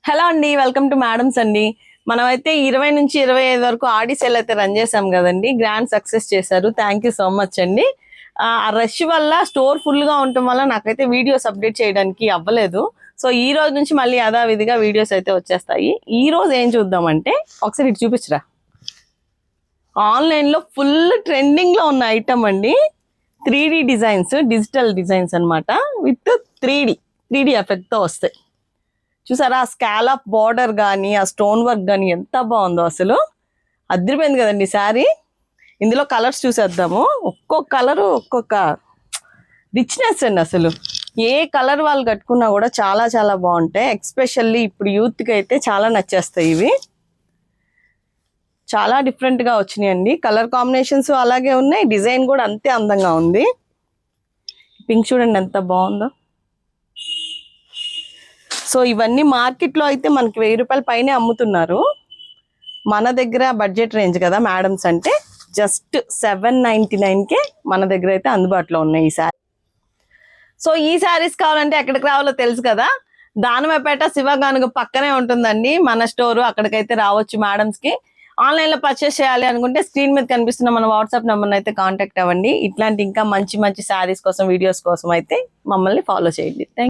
Hello అండి, welcome to madams అండి. మనమైతే 20 నుంచి 25 వరకు ఆడి సేల్ అయితే రన్ చేసాం కదండి. గ్రాండ్ సక్సెస్ చేశారు. థ్యాంక్ యూ సో మచ్ అండి. ఆ రష్ వల్ల స్టోర్ ఫుల్ గా ఉండటం వల్ల నాకైతే వీడియోస్ అప్డేట్ చేయడానికి అవ్వలేదు. సో ఈ రోజు నుంచి మళ్ళీ యథావిధిగా వీడియోస్ అయితే వచ్చేస్తాయి. ఈ రోజు ఏం చూద్దామంటే, ఒకసారి ఇటు చూపించరా. ఆన్లైన్ లో ఫుల్ ట్రెండింగ్ లో ఉన్న ఐటమ్ అండి. 3D డిజైన్స్, డిజిటల్ డిజైన్స్ అన్నమాట. విత్ 3D ఎఫెక్ట్ తో వస్తాయి. చూసారా, ఆ స్కాలప్ బార్డర్ కానీ ఆ స్టోన్ వర్క్ కానీ ఎంత బాగుందో, అసలు అదిరిపోయింది కదండి శారీ. ఇందులో కలర్స్ చూసేద్దాము. ఒక్కొక్క కలరు ఒక్కొక్క రిచ్నెస్ అండి. అసలు ఏ కలర్ వాళ్ళు కట్టుకున్నా కూడా చాలా చాలా బాగుంటాయి. ఎక్స్పెషల్లీ ఇప్పుడు యూత్కి అయితే చాలా నచ్చేస్తాయి ఇవి. చాలా డిఫరెంట్గా వచ్చినాయండి. కలర్ కాంబినేషన్స్ అలాగే ఉన్నాయి, డిజైన్ కూడా అంతే అందంగా ఉంది. పింక్ చూడండి ఎంత బాగుందో. సో ఇవన్నీ మార్కెట్లో అయితే మనకి 1000 రూపాయల పైనే అమ్ముతున్నారు. మన దగ్గర బడ్జెట్ రేంజ్ కదా మేడమ్స్ అంటే, జస్ట్ 799కే మన దగ్గర అయితే అందుబాటులో ఉన్నాయి ఈ శారీ. సో ఈ శారీస్ కావాలంటే ఎక్కడికి రావాలో తెలుసు కదా. దానమపేట శివగానుగ పక్కనే ఉంటుందండి మన స్టోరు. అక్కడికైతే రావచ్చు మేడమ్స్కి. ఆన్లైన్లో పర్చేస్ చేయాలి అనుకుంటే స్క్రీన్ మీద కనిపిస్తున్న మన వాట్సాప్ నెంబర్ని అయితే కాంటాక్ట్ అవ్వండి. ఇట్లాంటి ఇంకా మంచి మంచి శారీస్ కోసం, వీడియోస్ కోసం అయితే మమ్మల్ని ఫాలో చేయండి. థ్యాంక్